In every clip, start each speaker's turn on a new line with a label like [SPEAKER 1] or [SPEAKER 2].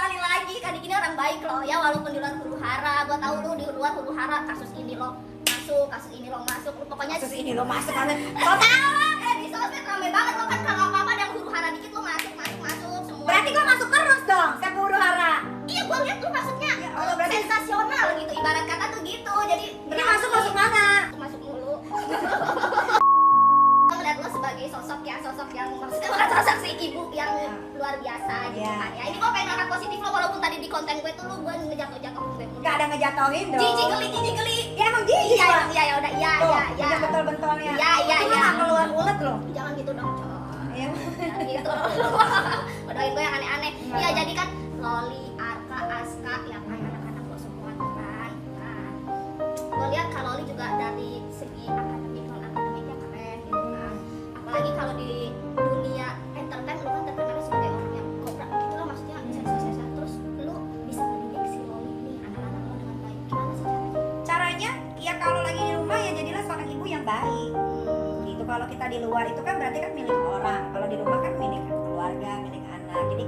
[SPEAKER 1] kembali lagi kan ini orang baik loh ya, walaupun di luar huru hara. Gua tahu lu di luar huru hara kasus ini lo masuk, kasus ini lo masuk, lu pokoknya
[SPEAKER 2] Kasus ini lo masuk kan.
[SPEAKER 1] lo tahu di sosmed rame banget lo kan, kalau apa-apa ada yang huru hara dikit lo masuk semua.
[SPEAKER 2] Berarti gua masuk terus dong, saya huru hara.
[SPEAKER 1] Iya, gua lihat lu masuknya
[SPEAKER 2] Ya Allah, berarti
[SPEAKER 1] sensasional gitu, ibarat kata tuh gitu. Jadi
[SPEAKER 2] ini masuk mana?
[SPEAKER 1] masuk mulu. Melihat lo sebagai sosok yang maksudnya bukan sosok si ibu yang luar biasa gitu kan ya. Ini gua pengen angkat positif lo, walaupun tadi di konten gue tuh lu gua ngejatuh-jatuh gue.
[SPEAKER 2] Gak ada ngejatohin dong.
[SPEAKER 1] Jijik geli.
[SPEAKER 2] Ya emang jijik.
[SPEAKER 1] Iya, ya udah, iya.
[SPEAKER 2] Betul-betulnya.
[SPEAKER 1] Iya.
[SPEAKER 2] Nggak keluar ulet loh.
[SPEAKER 1] Jangan gitu dong, coy.
[SPEAKER 2] Iya.
[SPEAKER 1] Jangan gitu. Udahin gue yang aneh-aneh. Iya, jadi kan Loli, Arka, Aska, ya kan anak-anak lo semua tuh kan. Nah, gue lihat Kak Loli juga dari segi akademik, non akademiknya keren gitu kan. Apalagi kalau di dunia entertain lu kan terkenal sebagai orang yang kobra gitu lah, maksudnya sensasi. Terus lu bisa mendidik si Loli ini anak-anak lo dengan baik. Gimana sih caranya?
[SPEAKER 2] Caranya ya kalau lagi di rumah ya jadilah seorang ibu yang baik. Gitu, kalau kita di luar itu kan berarti kan milik orang. Kalau di rumah kan milik keluarga, milik anak. Jadi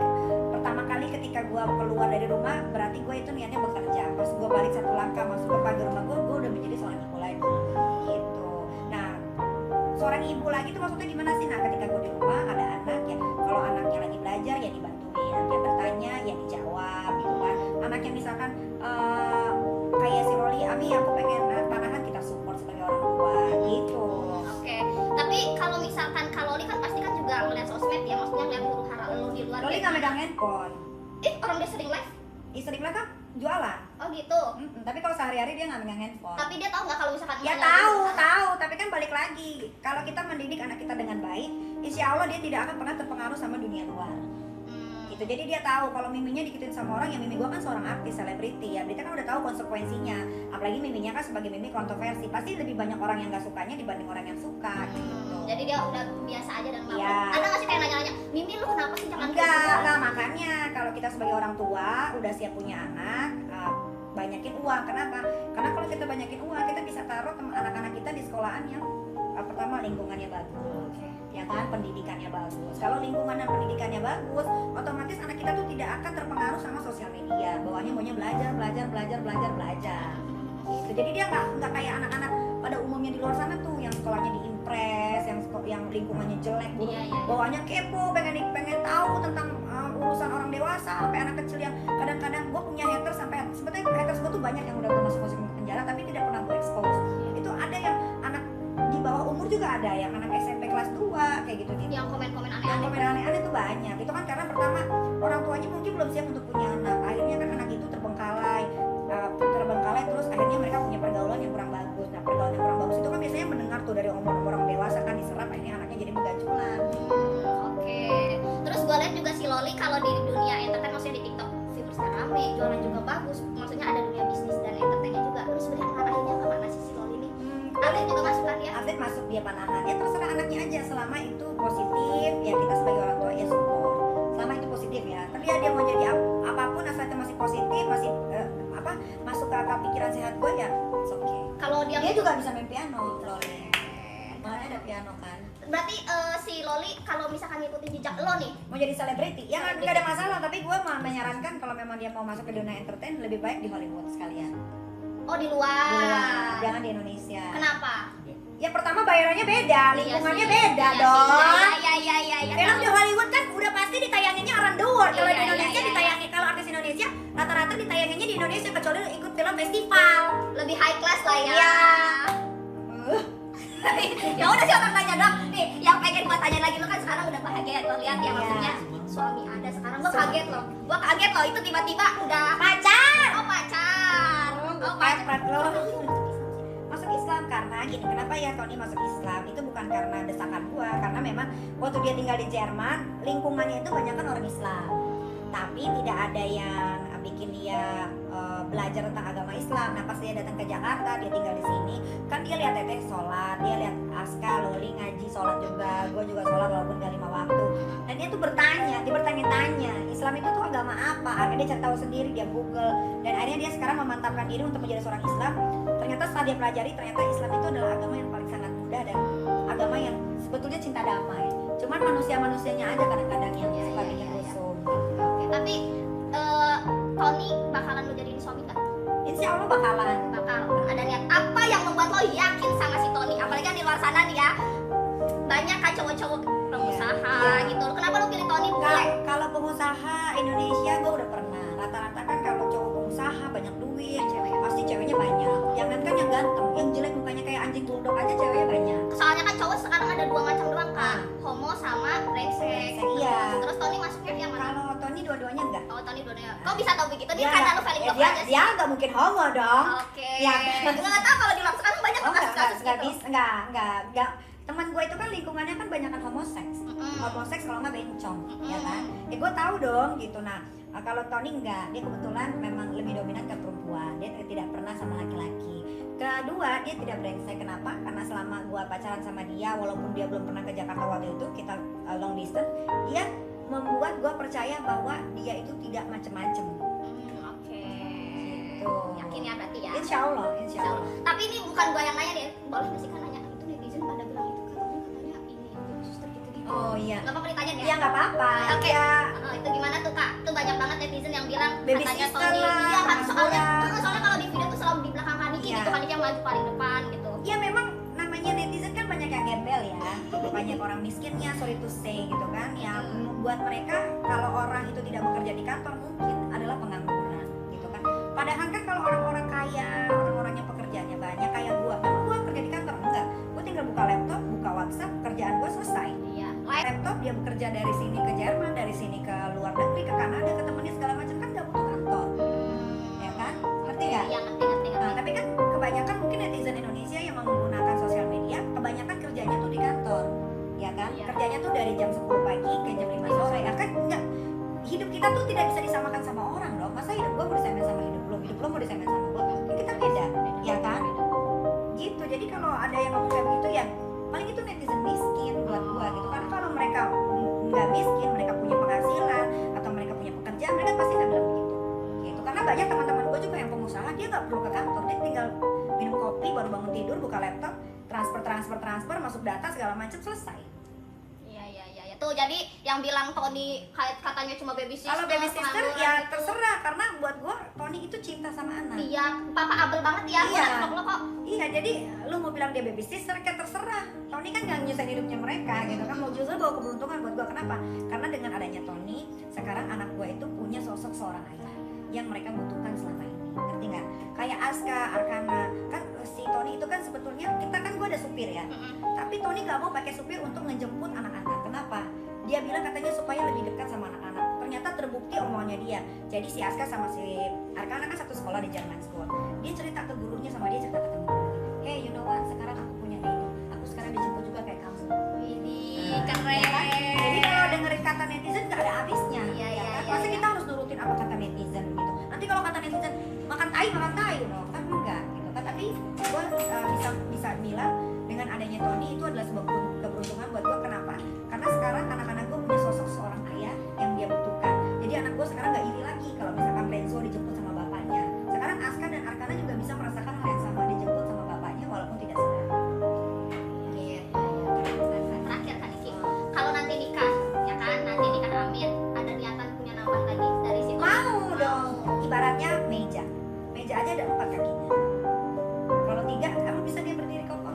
[SPEAKER 2] pertama kali ketika gua keluar dari rumah berarti gue itu niatnya bekerja. Pas gua balik satu langkah masuk ke pagar rumah gue udah menjadi seorang ibu lagi. Gitu. Nah, seorang ibu lagi itu maksudnya gimana sih? Nah, ketika gue di rumah ada anak ya, kalau anaknya lagi belajar ya dibantuin, anaknya bertanya ya dijawab gitu kan. Anaknya misalkan kayak si Loli, Ami aku pengen panahan, kita support sebagai orang tua gitu.
[SPEAKER 1] Oke. Tapi kalau misalkan Kak Loli kan pasti kan juga ngeliat sosmed ya, maksudnya ngeliat huru hara lu di luar.
[SPEAKER 2] Loli nggak megang handphone.
[SPEAKER 1] Orang dia sering live.
[SPEAKER 2] Istri kan jualan.
[SPEAKER 1] Oh gitu.
[SPEAKER 2] Tapi kalau sehari-hari dia nggak megang handphone.
[SPEAKER 1] Tapi dia tahu nggak kalau misalkan
[SPEAKER 2] Ya
[SPEAKER 1] dia
[SPEAKER 2] tahu,
[SPEAKER 1] lagi huru hara?
[SPEAKER 2] tahu. Tapi kan balik lagi, kalau kita mendidik anak kita dengan baik, insya Allah dia tidak akan pernah terpengaruh sama dunia luar. Gitu. Jadi dia tahu kalau miminya dikitin sama orang, ya mimi gua kan seorang artis, selebriti ya, berarti kan udah tahu konsekuensinya. Apalagi miminya kan sebagai mimi kontroversi, pasti lebih banyak orang yang nggak sukanya dibanding orang yang suka gitu.
[SPEAKER 1] Jadi dia udah biasa aja dan mau.
[SPEAKER 2] Iya.
[SPEAKER 1] Ada nggak sih kayak nanya-nanya, Mimi lu kenapa sih jangan
[SPEAKER 2] Enggak, nah makanya kalau kita sebagai orang tua udah siap punya anak, banyakin uang. Kenapa? Karena kalau kita banyakin uang, kita bisa taruh anak-anak kita di sekolahan yang pertama lingkungannya bagus, ya kan, pendidikannya bagus. Kalau lingkungan dan pendidikannya bagus, otomatis anak kita tuh tidak akan terpengaruh sama sosial media. Bawaannya maunya belajar. Gitu. Jadi dia nggak kayak anak-anak pada umumnya di luar sana tuh yang sekolahnya di impres, yang lingkungannya jelek, buruk, bawaannya kepo, pengen tahu tentang urusan orang dewasa, sampai anak kecil yang kadang-kadang gue punya haters sampai sebetulnya haters gue tuh banyak yang udah gue masuk ke penjara tapi tidak pernah gue expose. Itu ada yang anak di bawah umur juga ada, yang anak SMP kelas 2 kayak gitu.
[SPEAKER 1] yang komen-komen
[SPEAKER 2] Yang
[SPEAKER 1] aneh-aneh.
[SPEAKER 2] komen aneh-aneh tuh banyak. Itu kan karena pertama orang tuanya mungkin belum siap untuk punya anak. Akhirnya kan anak itu terbengkalai terus akhirnya mereka punya pergaulan yang kurang bagus. Nah, pergaulan yang kurang bagus itu kan biasanya mendengar tuh dari orang dewasa kan diserap, akhirnya anaknya jadi begaculan.
[SPEAKER 1] Oke. Terus gue lihat juga si Loli kalau di dunia entertain, maksudnya di TikTok viewersnya rame, jualan juga bagus. Maksudnya ada dunia bisnis dan entertainnya juga. Terus sebenarnya akhirnya kemana sih si Loli ini? Atlet juga masuk kan ya?
[SPEAKER 2] Atlet masuk, dia panahan. Ya terserah anaknya aja, selama itu positif ya kita sebagai orang tua ya support. Selama itu positif ya. Tapi ya dia mau jadi apapun asal itu masih positif, masih masuk ke akal pikiran sehat gue ya, it's okay.
[SPEAKER 1] Kalau dia
[SPEAKER 2] Juga bisa main piano, Loli. Makanya ada piano kan.
[SPEAKER 1] berarti si Loli kalau misalkan ngikutin jejak lo nih,
[SPEAKER 2] Mau jadi selebriti, ya nggak ada masalah. Tapi gue mau menyarankan kalau memang dia mau masuk ke dunia entertain, lebih baik di Hollywood sekalian.
[SPEAKER 1] oh di
[SPEAKER 2] Di
[SPEAKER 1] luar.
[SPEAKER 2] luar, jangan di Indonesia.
[SPEAKER 1] Kenapa?
[SPEAKER 2] Ya pertama bayarannya beda, lingkungannya
[SPEAKER 1] Iya sih.
[SPEAKER 2] beda
[SPEAKER 1] Iya
[SPEAKER 2] dong.
[SPEAKER 1] sih. Iya.
[SPEAKER 2] Film di Hollywood kan udah pasti ditayanginnya around the world. Kalau
[SPEAKER 1] Iya,
[SPEAKER 2] di Indonesia
[SPEAKER 1] iya.
[SPEAKER 2] ditayangin, kalau artis Indonesia rata-rata ditayanginnya di Indonesia kecuali lu ikut film festival.
[SPEAKER 1] Lebih high class lah ya.
[SPEAKER 2] Iya.
[SPEAKER 1] Ya udah sih orang tanya dong. Nih, yang pengen gua tanya lagi, lo kan sekarang udah bahagia, gua lihat ya,
[SPEAKER 2] Iya.
[SPEAKER 1] maksudnya suami ada sekarang. Gua kaget loh. Itu tiba-tiba udah
[SPEAKER 2] Pacar.
[SPEAKER 1] oh pacar. Oh pacar.
[SPEAKER 2] Pepet lo. Masuk Islam karena gini, kenapa ya Tony masuk Islam? Itu bukan karena desakan gua, karena memang waktu dia tinggal di Jerman, lingkungannya itu banyak kan orang Islam. Tapi tidak ada yang bikin dia belajar tentang agama Islam. Nah, pas dia datang ke Jakarta, dia tinggal di sini, kan dia lihat teteh sholat, dia lihat Aska, Loli ngaji, sholat juga, gue juga sholat walaupun gak 5 waktu. Dan dia tuh bertanya-tanya, Islam itu tuh agama apa? Akhirnya dia cari tahu sendiri, dia Google, dan akhirnya dia sekarang memantapkan diri untuk menjadi seorang Islam. Ternyata setelah dia pelajari, ternyata Islam itu adalah agama yang paling sangat mudah dan agama yang sebetulnya cinta damai. Cuman manusia-manusianya aja kadang-kadang yang suka bikin rusuh.
[SPEAKER 1] Oke, tapi
[SPEAKER 2] gue udah pernah. Rata-rata kan kalau cowok pengusaha banyak duit,
[SPEAKER 1] Cewek.
[SPEAKER 2] pasti ceweknya banyak. Jangan kan yang ganteng, yang jelek mukanya kayak anjing bulldog aja ceweknya banyak.
[SPEAKER 1] Soalnya kan cowok sekarang ada dua macam doang kan, homo sama brengsek.
[SPEAKER 2] Iya.
[SPEAKER 1] Terus Tony masuknya yang mana?
[SPEAKER 2] Kalau Tony dua-duanya enggak.
[SPEAKER 1] Oh, Tony dua-duanya. Kok bisa tahu begitu? Dia
[SPEAKER 2] Dia
[SPEAKER 1] kan
[SPEAKER 2] nggak-
[SPEAKER 1] lu valid
[SPEAKER 2] dia,
[SPEAKER 1] aja sih.
[SPEAKER 2] dia nggak mungkin homo dong.
[SPEAKER 1] Oke.
[SPEAKER 2] Ya.
[SPEAKER 1] Nggak tahu kalau di luar sekarang banyak
[SPEAKER 2] Oh,
[SPEAKER 1] tuh kasus-kasus
[SPEAKER 2] enggak
[SPEAKER 1] gitu.
[SPEAKER 2] bisa, enggak. Teman gue itu kan lingkungannya kan banyak kan homoseks. Homoseks kalau nggak bencong, ya kan? Ya gue tahu dong gitu. Nah, kalau Tony enggak, dia kebetulan memang lebih dominan ke perempuan. Dia tidak pernah sama laki-laki. Kedua, dia tidak brengsek. Kenapa? Karena selama gue pacaran sama dia, walaupun dia belum pernah ke Jakarta waktu itu, kita long distance, dia membuat gue percaya bahwa dia itu tidak macem-macem.
[SPEAKER 1] Oke.
[SPEAKER 2] Gitu.
[SPEAKER 1] Yakin ya berarti ya.
[SPEAKER 2] Insya Allah.
[SPEAKER 1] Tapi ini bukan gua yang nanya nih. Boleh nggak sih kan nanya? Itu netizen pada bilang itu katanya ini baby sister gitu-gitu.
[SPEAKER 2] Oh iya.
[SPEAKER 1] Nggak apa-apa ditanya ya?
[SPEAKER 2] Ya nggak apa-apa.
[SPEAKER 1] Oke.
[SPEAKER 2] Ya,
[SPEAKER 1] Itu gimana tuh kak? Tuh banyak banget netizen yang bilang
[SPEAKER 2] Baby
[SPEAKER 1] katanya
[SPEAKER 2] sister
[SPEAKER 1] Tony.
[SPEAKER 2] lah,
[SPEAKER 1] Iya kan soalnya,
[SPEAKER 2] bola.
[SPEAKER 1] soalnya kalau di video tuh selalu di belakang Haniki
[SPEAKER 2] Iya.
[SPEAKER 1] gitu, Haniki yang maju paling depan gitu.
[SPEAKER 2] ya memang namanya netizen kan banyak yang gembel ya. Banyak orang miskinnya, sorry to say gitu kan. Yang membuat mereka kalau orang itu tidak bekerja di kantor mungkin adalah pengangguran gitu kan. Padahal kan kalau orang-orang kaya, orang-orang yang pekerjaannya banyak kayak gua, memang gua kerja di kantor enggak. Gua tinggal buka laptop, buka WhatsApp, kerjaan gua selesai.
[SPEAKER 1] Iya.
[SPEAKER 2] Laptop dia bekerja dari sini ke Jerman, dari sini ke luar negeri, ke Kanada, ke temennya segala macam kan nggak butuh kantor, ya kan? Ngerti nggak?
[SPEAKER 1] Iya ngerti.
[SPEAKER 2] Nah, tapi kan kebanyakan mungkin netizen Indonesia yang menggunakan sosial media, kebanyakan kerjanya tuh di kantor, ya kan?
[SPEAKER 1] Iya.
[SPEAKER 2] Kerjanya tuh dari jam 10 pagi ke jam 5 sore, ya kan? Enggak. Hidup kita tuh tidak bisa disamakan sama orang dong. Masa hidup gua mau disamain sama hidup lo mau disamain sama gua? Kan kita beda, ya kan? Gitu. Jadi kalau ada yang ngomong kayak begitu ya, paling itu netizen miskin buat gua gitu. Karena kalau mereka nggak miskin, mereka punya penghasilan atau mereka punya pekerjaan, mereka pasti nggak bilang begitu. Gitu. Karena banyak teman-teman gua juga yang pengusaha, dia nggak perlu ke kantor, dia tinggal minum kopi, baru bangun tidur, buka laptop, transfer, masuk data segala macam selesai.
[SPEAKER 1] Iya. Tuh jadi yang bilang Tony katanya cuma baby sister.
[SPEAKER 2] Kalau baby sister
[SPEAKER 1] pengangguran
[SPEAKER 2] ya
[SPEAKER 1] gitu.
[SPEAKER 2] terserah, karena buat gua Tony itu cinta sama anak.
[SPEAKER 1] Iya, papa Abel banget ya.
[SPEAKER 2] Iya.
[SPEAKER 1] Vlog lo kok.
[SPEAKER 2] Iya, jadi lu mau bilang dia baby sister kan terserah. Tony kan gak nyusahin hidupnya mereka gitu kan. Mau justru bawa keberuntungan buat gua. Kenapa? Karena dengan adanya Tony, sekarang anak gua itu punya sosok seorang ayah yang mereka butuhkan selama ini. Ngerti nggak? Kayak Aska, Arkana, kan si Tony itu kan sebetulnya kita kan gua ada supir ya. Tapi Tony gak mau pakai supir untuk ngejemput anak-anak. Kenapa? Dia bilang katanya supaya lebih dekat sama anak-anak. Ternyata terbukti omongannya dia. Jadi si Aska sama si Arkana kan satu sekolah di German School. Dia cerita ke gurunya, sama dia cerita ke temen-temen. Hey, you know what? Sekarang aku punya ide. Aku sekarang dijemput juga kayak kamu.
[SPEAKER 1] Ini
[SPEAKER 2] Nah,
[SPEAKER 1] keren.
[SPEAKER 2] ya kan? Jadi kalau dengerin kata netizen gak ada habisnya.
[SPEAKER 1] Iya,
[SPEAKER 2] ya kan?
[SPEAKER 1] iya,
[SPEAKER 2] Masa
[SPEAKER 1] iya.
[SPEAKER 2] kita harus nurutin apa kata netizen gitu. Nanti kalau kata netizen makan tai loh. Kan enggak gitu kan. Tapi gue bisa bilang dengan adanya Tony itu adalah sebuah keberuntungan buat gue. Kenapa? Karena sekarang anak-anak gue punya sosok seorang ayah yang dia butuhkan. Jadi anak gue sekarang gak iri lagi kalau misalkan Renzo dijemput sama bapaknya. Sekarang Aska dan Arkana juga bisa merasakan hal yang sama, dijemput sama bapaknya walaupun tidak sadar.
[SPEAKER 1] Iya. Terakhir kan Iki. Kalau nanti nikah, ya kan? Nanti nikah Amin, ada niatan punya nambah lagi dari situ.
[SPEAKER 2] Mau dong. Ibaratnya meja aja ada 4 kakinya. Kalau 3 emang bisa dia berdiri kokoh.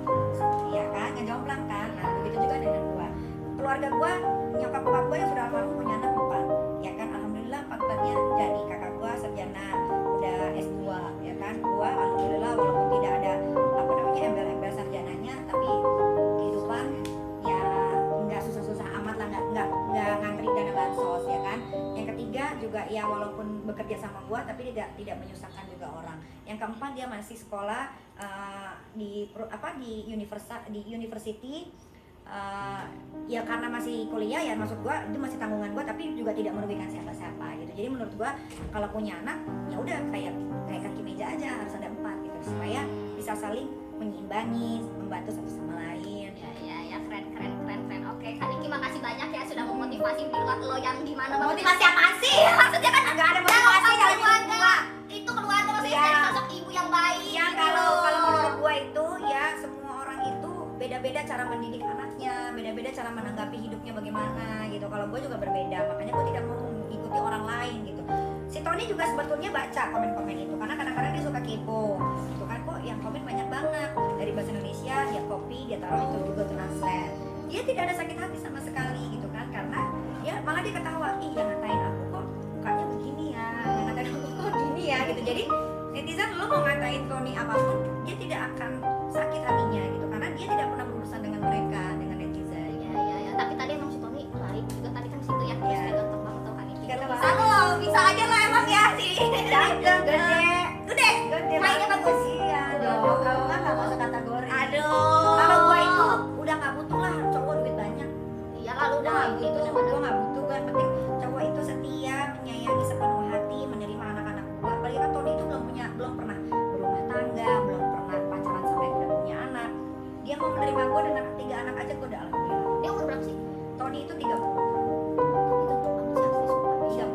[SPEAKER 2] Iya kan, ngejomplang kan. Nah begitu juga dengan gua. Keluarga gua, nyokap bokap gua yang sudah almarhum punya anak 4. Ya kan, alhamdulillah 4-empatnya jadi. Kakak gua sarjana udah S2, ya kan. Gua alhamdulillah walaupun tidak ada embel-embel sarjananya, tapi kehidupan ya nggak susah-susah amat lah, nggak ngantri dana bansos, ya kan. Yang ketiga juga ya walaupun bekerja sama gua tapi tidak menyusahkan juga orang. Yang keempat dia masih sekolah di university, ya karena masih kuliah ya, maksud gua itu masih tanggungan gua tapi juga tidak merugikan siapa-siapa gitu. Jadi menurut gua kalau punya anak ya udah kayak kaki meja aja, harus ada 4 gitu supaya bisa saling menyeimbangi, membantu satu sama lain.
[SPEAKER 1] Ya, keren. Oke, Kak Niki makasih banyak ya sudah memotivasi buat lo yang gimana.
[SPEAKER 2] Motivasi apaan sih?
[SPEAKER 1] Maksudnya kan
[SPEAKER 2] Nggak ada motivasi
[SPEAKER 1] ya,
[SPEAKER 2] dalam
[SPEAKER 1] keluarga. Itu keluarga maksudnya
[SPEAKER 2] Iya.
[SPEAKER 1] jadi sosok ibu yang baik.
[SPEAKER 2] Ya
[SPEAKER 1] gitu.
[SPEAKER 2] kalau menurut gua itu ya semua orang itu beda-beda cara mendidik anaknya, beda-beda cara menanggapi hidupnya bagaimana gitu. Kalau gua juga berbeda, makanya gua tidak mau mengikuti orang lain gitu. Si Tony juga sebetulnya baca komen-komen itu karena kadang-kadang dia suka kepo. Itu kan kok yang komen banyak banget dari bahasa Indonesia, dia copy, dia taruh itu Google Translate. Dia tidak ada sakit hati sama sekali gitu kan, karena ya malah dia ketawa, ih yang ngatain aku kok mukanya begini Jadi netizen lo mau ngatain Tony apapun, dia tidak akan sakit hatinya gitu, karena dia tidak pernah berurusan dengan mereka, dengan netizen.
[SPEAKER 1] Ya. Tapi tadi emang si Tony baik juga tadi kan situ ya. Terus
[SPEAKER 2] Iya.
[SPEAKER 1] dia ganteng banget tuh kan Iki.
[SPEAKER 2] Ganteng
[SPEAKER 1] Bisa
[SPEAKER 2] banget.
[SPEAKER 1] lo, bisa aja lo emang ya sih.
[SPEAKER 2] Gede.
[SPEAKER 1] Gede. Mainnya
[SPEAKER 2] banget.
[SPEAKER 1] bagus.
[SPEAKER 2] Iya dong.
[SPEAKER 1] Aduh.
[SPEAKER 2] Kalau nggak masuk kategori.
[SPEAKER 1] Aduh.
[SPEAKER 2] Kalau gua itu udah nggak butuh lah cowok duit banyak.
[SPEAKER 1] Iya lalu udah
[SPEAKER 2] Nah,
[SPEAKER 1] gitu
[SPEAKER 2] gitu.
[SPEAKER 1] namanya.
[SPEAKER 2] Gua nggak butuh, gua yang penting cowok itu setia, menyayangi sepenuh hati, menerima anak-anak gua. Apalagi kan Tony itu belum pernah berumah tangga, belum pernah pacaran sampai udah punya anak. Dia mau menerima gua dan 3 anak aja gua udah alhamdulillah.
[SPEAKER 1] Dia umur berapa sih?
[SPEAKER 2] Tony itu 30.
[SPEAKER 1] Itu banget sih asli sumpah.
[SPEAKER 2] 33.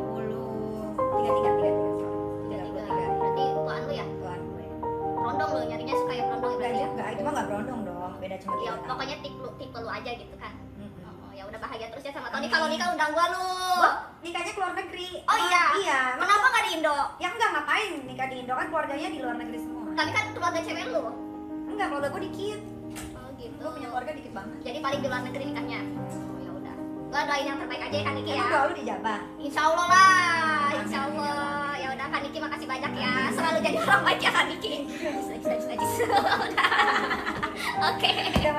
[SPEAKER 1] Berarti tuan lu ya?
[SPEAKER 2] Tuan gue.
[SPEAKER 1] Berondong lu nyarinya suka yang berondong
[SPEAKER 2] Enggak
[SPEAKER 1] berarti ya?
[SPEAKER 2] juga, itu mah nggak berondong dong, beda cuma 3
[SPEAKER 1] Ya
[SPEAKER 2] tahun.
[SPEAKER 1] pokoknya tipe lu aja gitu kan.
[SPEAKER 2] Mm-mm.
[SPEAKER 1] Oh, ya udah bahagia terus ya sama Tony.
[SPEAKER 2] Amin.
[SPEAKER 1] Kalau nikah undang gua lu.
[SPEAKER 2] Gua nikahnya keluar negeri.
[SPEAKER 1] Oh iya.
[SPEAKER 2] Iya.
[SPEAKER 1] Kenapa nggak di Indo?
[SPEAKER 2] Ya enggak, ngapain nikah di Indo, kan keluarganya di luar negeri semua.
[SPEAKER 1] Tapi kan keluarga cewek lu.
[SPEAKER 2] Enggak, keluarga gue dikit.
[SPEAKER 1] Oh gitu.
[SPEAKER 2] Gue punya keluarga dikit banget.
[SPEAKER 1] Jadi paling di luar negeri nikahnya. Oh ya udah. Gua doain yang terbaik aja ya kan Niki ya.
[SPEAKER 2] Emang doa lu dijabah?
[SPEAKER 1] Insya Allah lah.
[SPEAKER 2] Amin,
[SPEAKER 1] Insya
[SPEAKER 2] amin,
[SPEAKER 1] Allah. Ya udah kan Niki makasih banyak ya. Selalu jadi orang baik ya kan Niki. Najis. Oke.